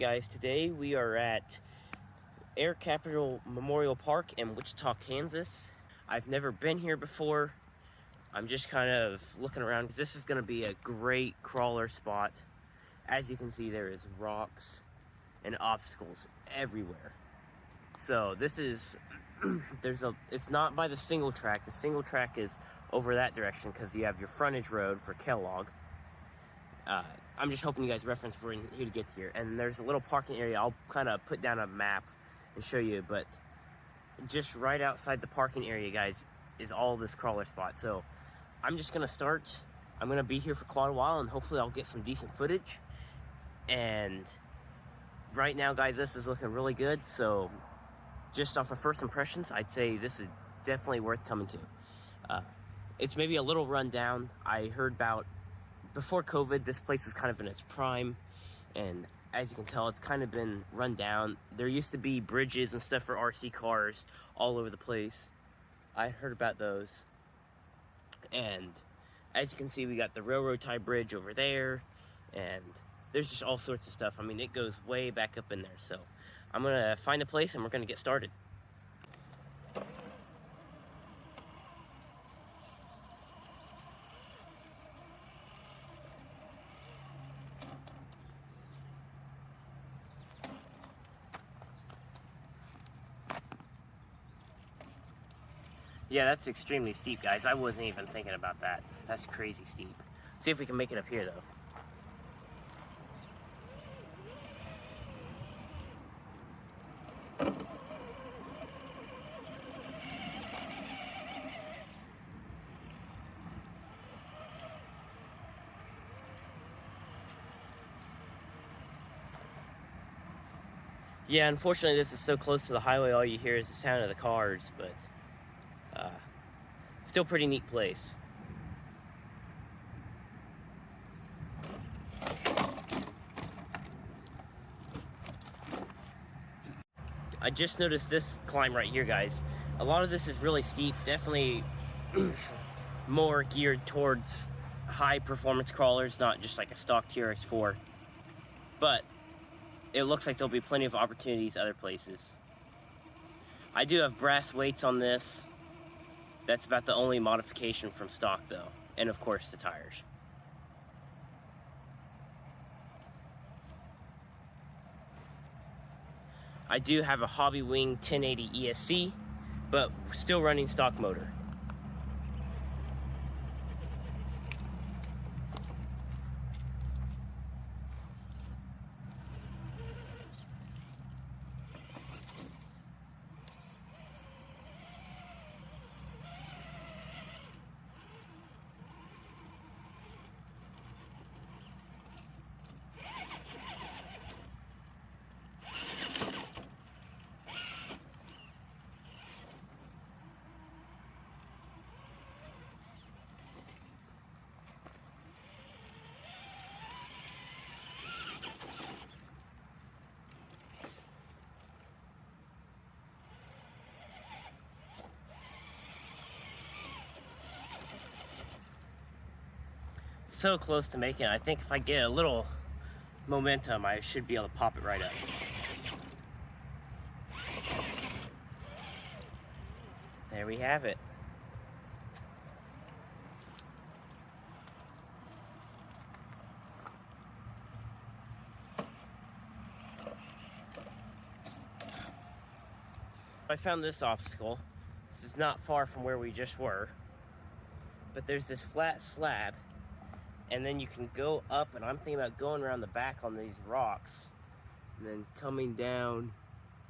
Guys, today we are at Air Capital Memorial Park in Wichita, Kansas. I've never been here before. I'm just kind of looking around because this is going to be a great crawler spot. As you can see, there is rocks and obstacles everywhere. So this is it's not by the single track. The single track is over that direction because you have your frontage road for Kellogg. I'm just hoping you guys reference where here to get here. And there's a little parking area. I'll kind of put down a map and show you. But just right outside the parking area, guys, is all this crawler spot. So I'm just going to start. I'm going to be here for quite a while, and hopefully I'll get some decent footage. And right now, guys, this is looking really good. So just off of first impressions, I'd say this is definitely worth coming to. It's maybe a little run down. I heard about before COVID, this place was kind of in its prime, and as you can tell, it's kind of been run down. There used to be bridges and stuff for RC cars all over the place. I heard about those, and as you can see, we got the railroad tie bridge over there, and there's just all sorts of stuff. I mean, it goes way back up in there. So I'm gonna find a place and we're gonna get started. Yeah, that's extremely steep, guys. I wasn't even thinking about that. That's crazy steep. See if we can make it up here, though. Yeah, unfortunately, this is so close to the highway, all you hear is the sound of the cars, but still pretty neat place. I just noticed this climb right here, guys. A lot of this is really steep, definitely more geared towards high performance crawlers, not just like a stock TRX4. But it looks like there'll be plenty of opportunities other places. I do have brass weights on this. That's about the only modification from stock, though. And of course, the tires. I do have a Hobby Wing 1080 ESC, but still running stock motor. So close to making it. I think if I get a little momentum, I should be able to pop it right up. There we have it. I found this obstacle. This is not far from where we just were, but there's this flat slab, and then you can go up, and I'm thinking about going around the back on these rocks and then coming down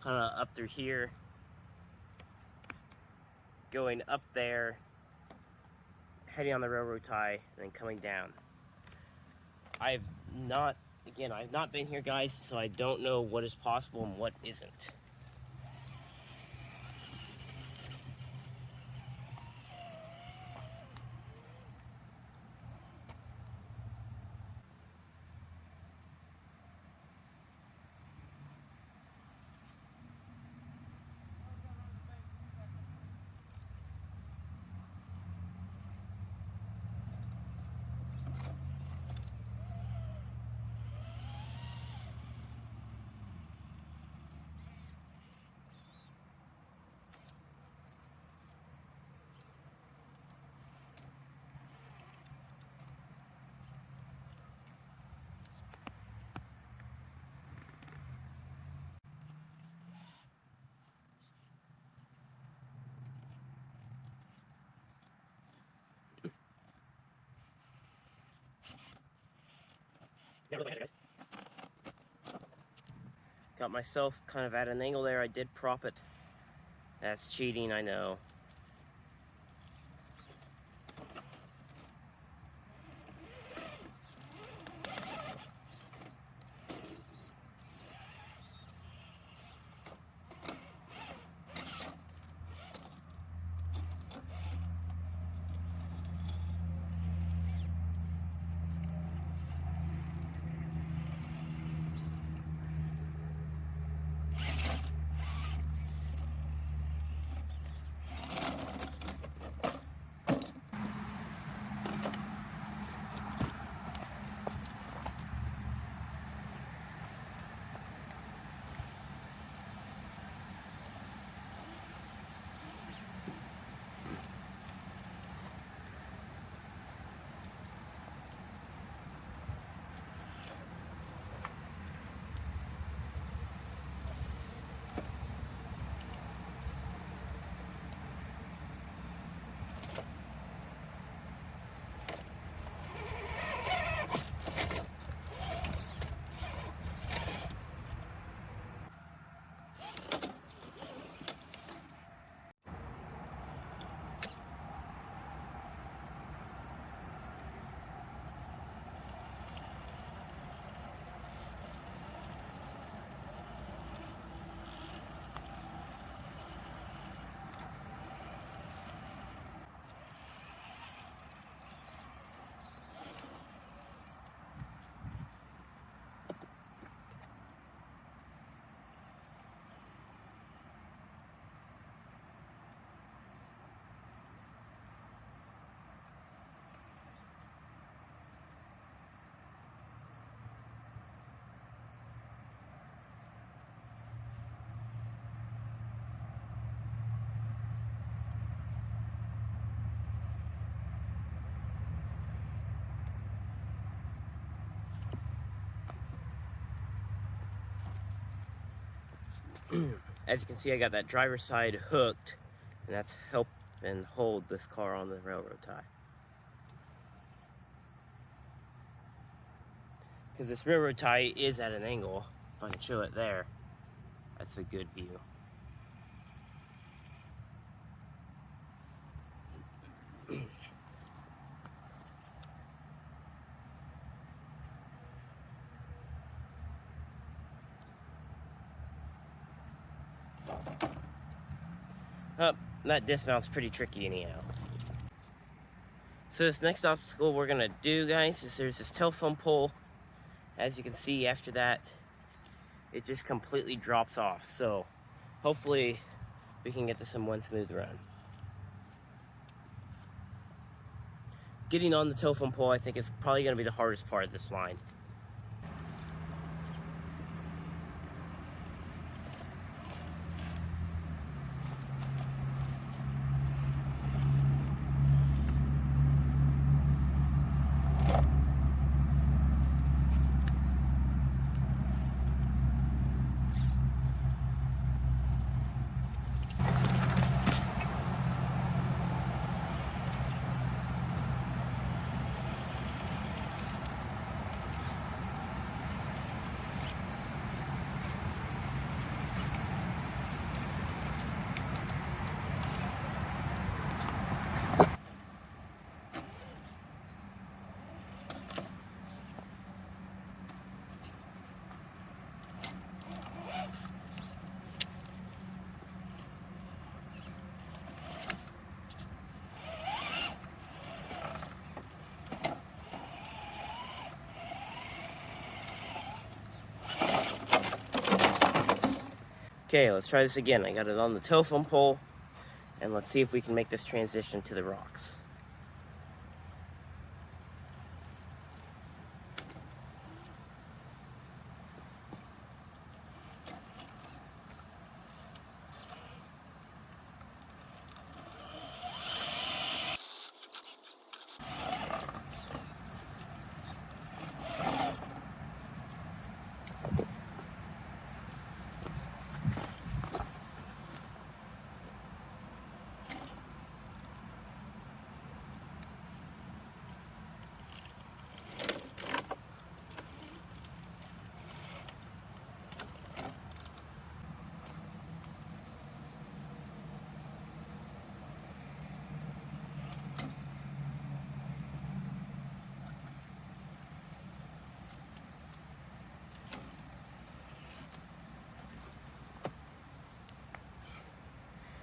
kind of up through here, going up there, heading on the railroad tie, and then coming down. I've not been here, guys, so I don't know what is possible and what isn't. Got myself kind of at an angle there. I did prop it. That's cheating, I know. As you can see, I got that driver's side hooked, and that's helping hold this car on the railroad tie. Because this railroad tie is at an angle. If I can show it there, that's a good view. Oh, that dismount's pretty tricky anyhow. So this next obstacle we're gonna do, guys, is there's this telephone pole. As you can see, after that, it just completely drops off. So hopefully we can get this in one smooth run. Getting on the telephone pole, I think, is probably gonna be the hardest part of this line. Okay, let's try this again. I got it on the telephone pole, and let's see if we can make this transition to the rocks.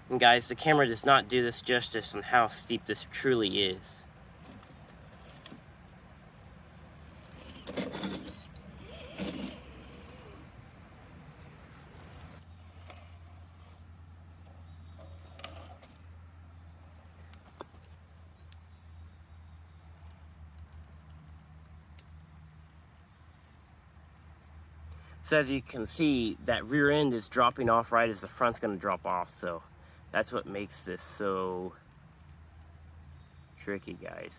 And guys, the camera does not do this justice on how steep this truly is. So as you can see, that rear end is dropping off right as the front's going to drop off. So that's what makes this so tricky, guys.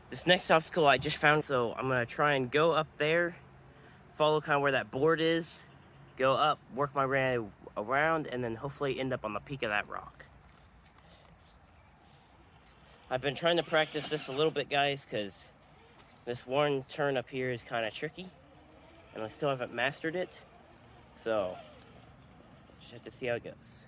This next obstacle I just found, so I'm going to try and go up there, follow kind of where that board is, go up, work my way around, and then hopefully end up on the peak of that rock. I've been trying to practice this a little bit, guys, because this one turn up here is kind of tricky, and I still haven't mastered it, so just have to see how it goes.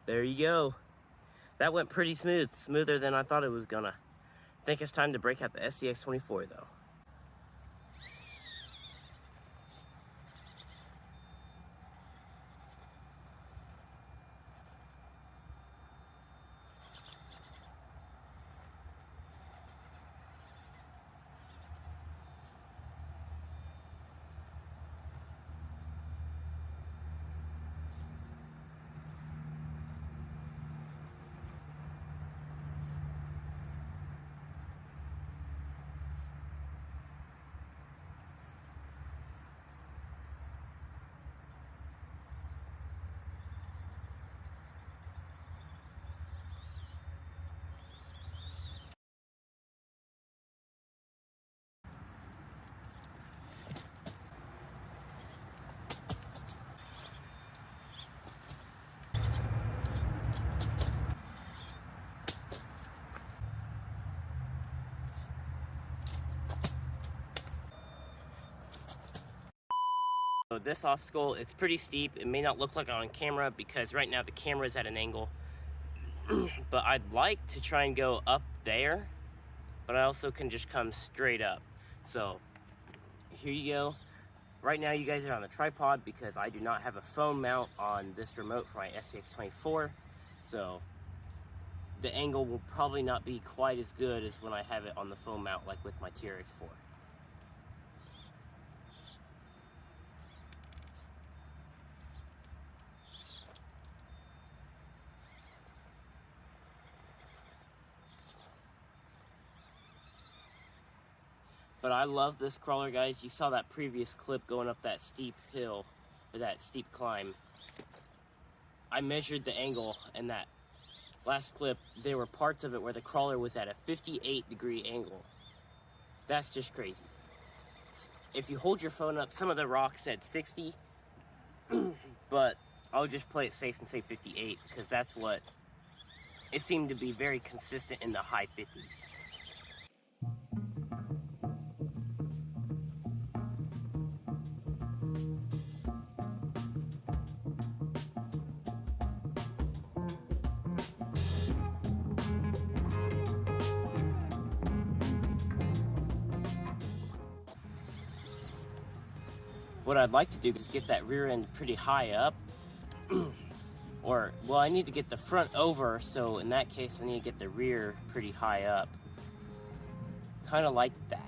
There you go. That went pretty smooth, smoother than I thought it was gonna. I think it's time to break out the SCX-24 though. So this obstacle, it's pretty steep. It may not look like it on camera because right now the camera is at an angle. But I'd like to try and go up there, but I also can just come straight up. So here you go. Right now you guys are on the tripod because I do not have a phone mount on this remote for my SCX-24. So the angle will probably not be quite as good as when I have it on the phone mount like with my TRX-4. But I love this crawler, guys. You saw that previous clip going up that steep hill, or that steep climb. I measured the angle, and that last clip, there were parts of it where the crawler was at a 58-degree angle. That's just crazy. If you hold your phone up, some of the rocks said 60, but I'll just play it safe and say 58, because that's what, it seemed to be very consistent in the high 50s. what I'd like to do is get that rear end pretty high up. Or, well, I need to get the front over, so in that case I need to get the rear pretty high up. Kind of like that.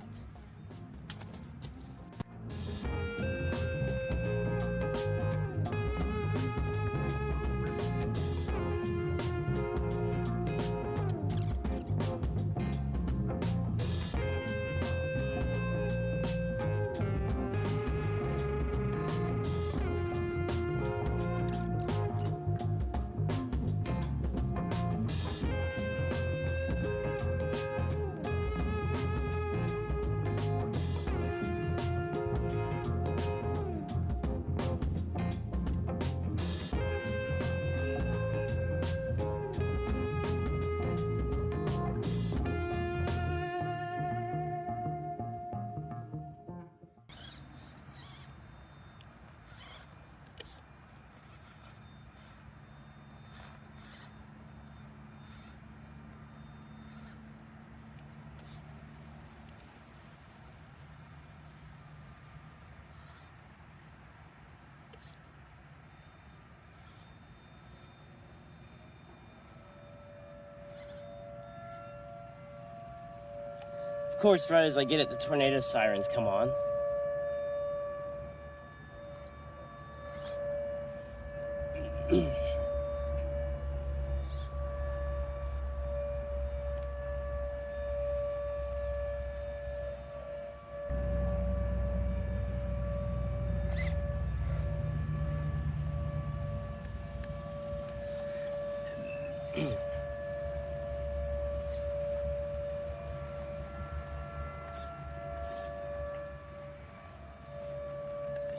Of course, right as I get it, the tornado sirens come on.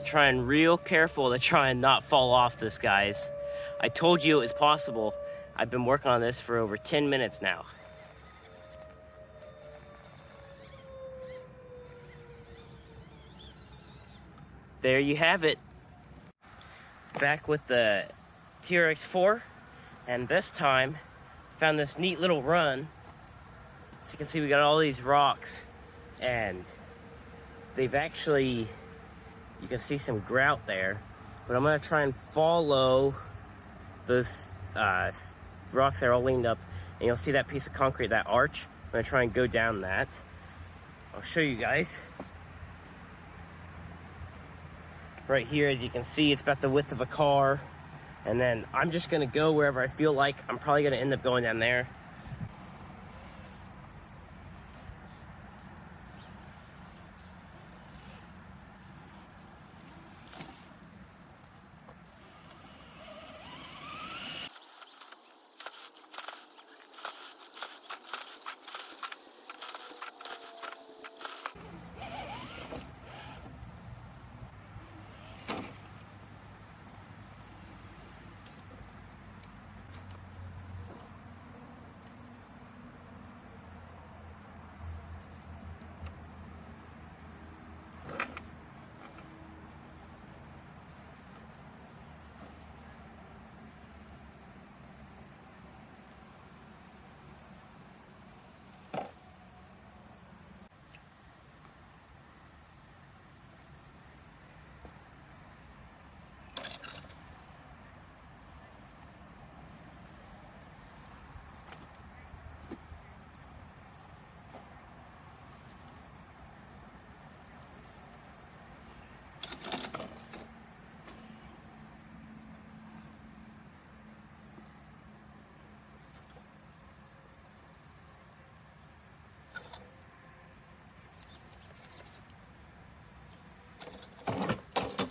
Trying real careful to try and not fall off this, guys. I told you it was possible. I've been working on this for over 10 minutes now. There you have it. Back with the TRX4, and this time found this neat little run. As you can see, we got all these rocks, and they've actually, you can see some grout there, but I'm gonna try and follow those rocks that are all leaned up, and you'll see that piece of concrete, that arch. I'm gonna try and go down that. I'll show you guys. Right here, as you can see, it's about the width of a car, and then I'm just gonna go wherever I feel like. I'm probably gonna end up going down there.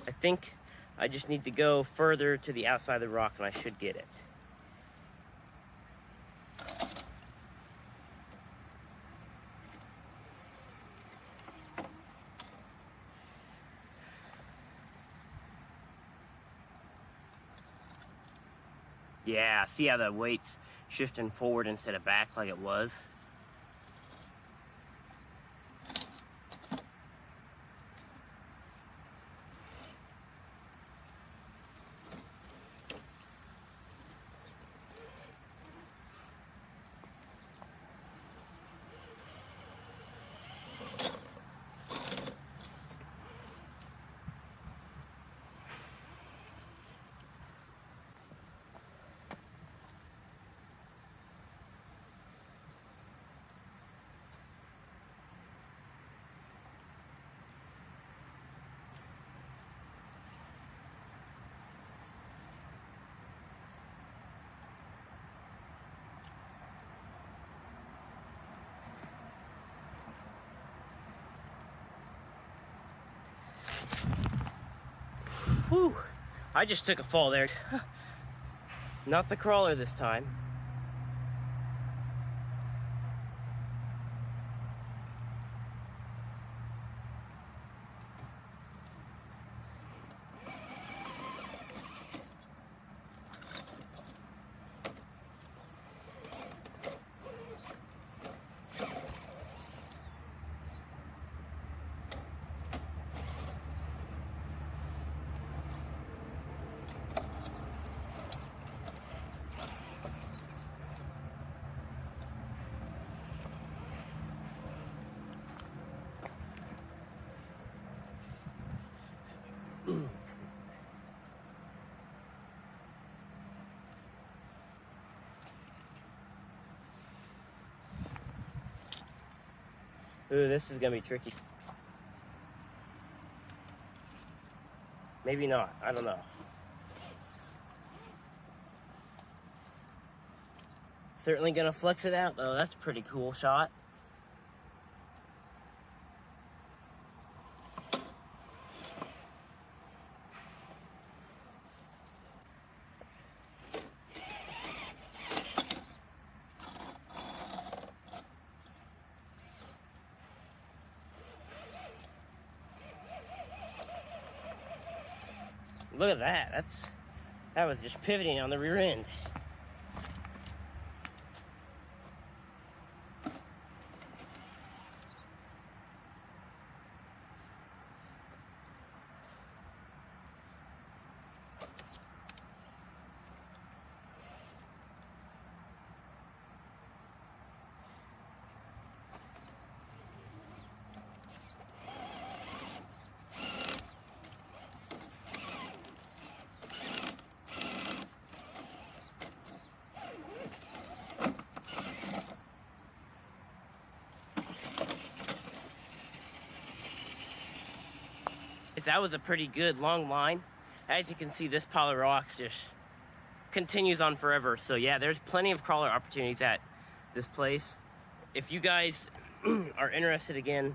I think I just need to go further to the outside of the rock and I should get it. Yeah, see how the weight's shifting forward instead of back like it was? Whew, I just took a fall there. Not the crawler this time. Ooh, this is gonna be tricky. Maybe not, I don't know. Certainly gonna flex it out though, that's a pretty cool shot. Look at that, that was just pivoting on the rear end. That was a pretty good long line. As you can see, this pile of rocks just continues on forever. So yeah, there's plenty of crawler opportunities at this place. If you guys are interested, again,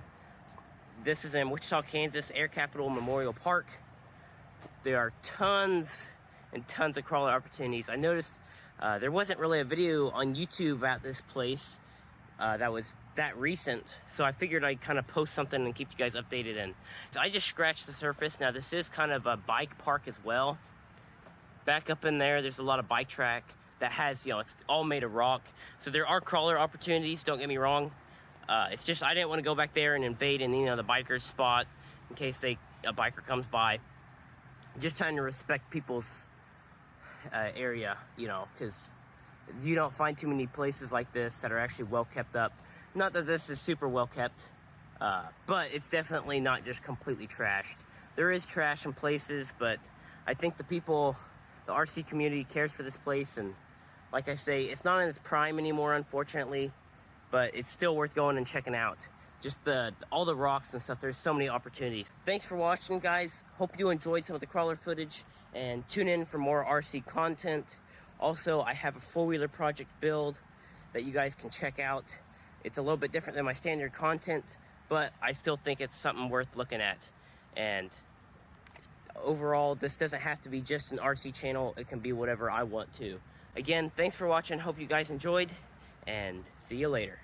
this is in Wichita, Kansas, Air Capital Memorial Park. There are tons and tons of crawler opportunities. I noticed there wasn't really a video on YouTube about this place that was that recent, so I figured I'd kind of post something and keep you guys updated. And so I just scratched the surface. Now this is kind of a bike park as well. Back up in there's a lot of bike track that has, it's all made of rock. So there are crawler opportunities, don't get me wrong. It's just I didn't want to go back there and invade in the biker's spot in case a biker comes by. Just trying to respect people's area, because you don't find too many places like this that are actually well kept up. Not that this is super well kept, but it's definitely not just completely trashed. There is trash in places, but I think the RC community cares for this place, and like I say, it's not in its prime anymore, unfortunately, but it's still worth going and checking out. Just all the rocks and stuff, there's so many opportunities. Thanks for watching, guys. Hope you enjoyed some of the crawler footage, and tune in for more RC content. Also, I have a four-wheeler project build that you guys can check out. It's a little bit different than my standard content, but I still think it's something worth looking at. And overall, this doesn't have to be just an RC channel. It can be whatever I want to. Again, thanks for watching. Hope you guys enjoyed, and see you later.